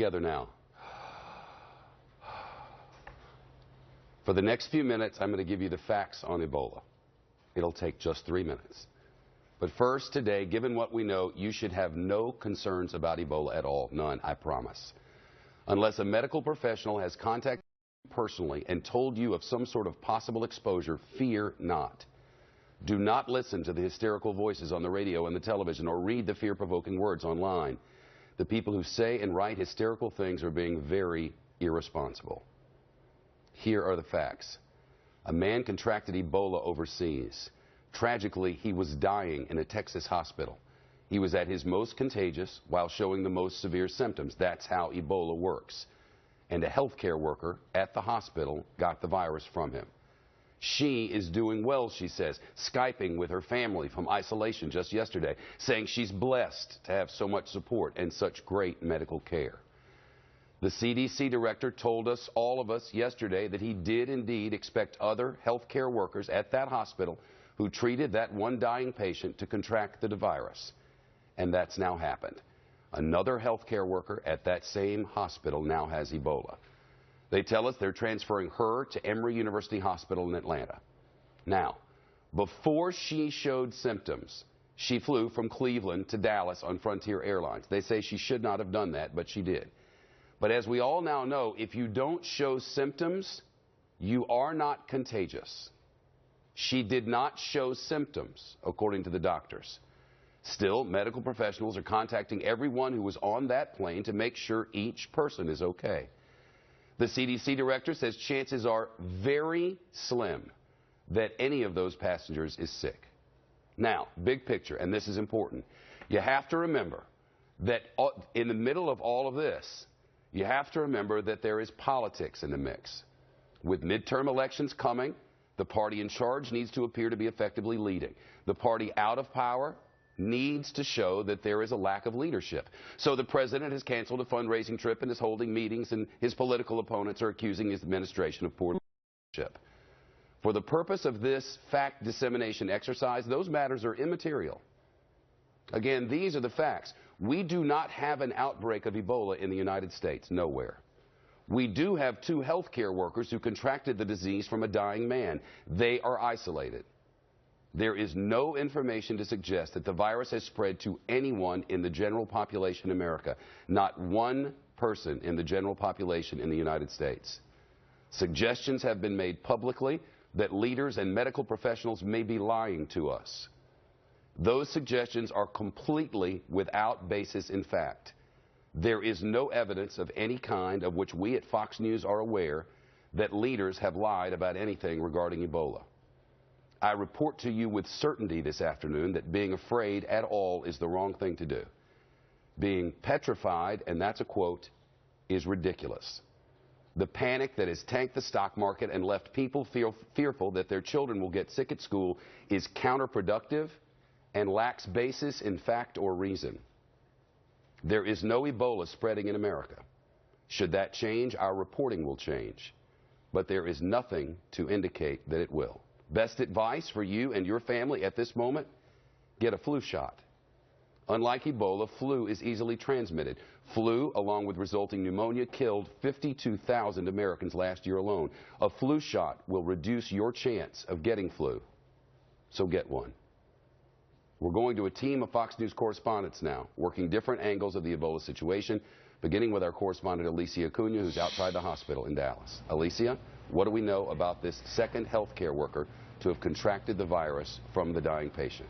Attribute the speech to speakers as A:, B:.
A: Together now. For the next few minutes, I'm going to give you the facts on Ebola. It'll take just 3 minutes. But first, today, given what we know, you should have no concerns about Ebola at all. None, I promise. Unless a medical professional has contacted you personally and told you of some sort of possible exposure, fear not. Do not listen to the hysterical voices on the radio and the television or read the fear-provoking words online. The people who say and write hysterical things are being very irresponsible. Here are the facts. A man contracted Ebola overseas. Tragically, he was dying in a Texas hospital. He was at his most contagious while showing the most severe symptoms. That's how Ebola works. And a healthcare worker at the hospital got the virus from him. She is doing well, she says, Skyping with her family from isolation just yesterday, saying she's blessed to have so much support and such great medical care. The CDC director told us, all of us, yesterday that he did indeed expect other healthcare workers at that hospital who treated that one dying patient to contract the virus. And that's now happened. Another healthcare worker at that same hospital now has Ebola. They tell us they're transferring her to Emory University Hospital in Atlanta. Now, before she showed symptoms, she flew from Cleveland to Dallas on Frontier Airlines. They say she should not have done that, but she did. But as we all now know, if you don't show symptoms, you are not contagious. She did not show symptoms, according to the doctors. Still, medical professionals are contacting everyone who was on that plane to make sure each person is okay. The CDC director says chances are very slim that any of those passengers is sick. Now, big picture, and this is important. You have to remember that in the middle of all of this, you have to remember that there is politics in the mix. With midterm elections coming, the party in charge needs to appear to be effectively leading. The party out of power needs to show that there is a lack of leadership. So the president has canceled a fundraising trip and is holding meetings, and his political opponents are accusing his administration of poor leadership. For the purpose of this fact dissemination exercise, those matters are immaterial. Again, these are the facts. We do not have an outbreak of Ebola in the United States, nowhere. We do have 2 healthcare workers who contracted the disease from a dying man. They are isolated. There is no information to suggest that the virus has spread to anyone in the general population in America. Not one person in the general population in the United States. Suggestions have been made publicly that leaders and medical professionals may be lying to us. Those suggestions are completely without basis in fact. There is no evidence of any kind of which we at Fox News are aware that leaders have lied about anything regarding Ebola. I report to you with certainty this afternoon that being afraid at all is the wrong thing to do. Being petrified, and that's a quote, is ridiculous. The panic that has tanked the stock market and left people fearful that their children will get sick at school is counterproductive and lacks basis in fact or reason. There is no Ebola spreading in America. Should that change, our reporting will change. But there is nothing to indicate that it will. Best advice for you and your family at this moment? Get a flu shot. Unlike Ebola, flu is easily transmitted. Flu, along with resulting pneumonia, killed 52,000 Americans last year alone. A flu shot will reduce your chance of getting flu. So get one. We're going to a team of Fox News correspondents now, working different angles of the Ebola situation, beginning with our correspondent Alicia Acuna, who's outside the hospital in Dallas. Alicia, what do we know about this second healthcare worker to have contracted the virus from the dying patient?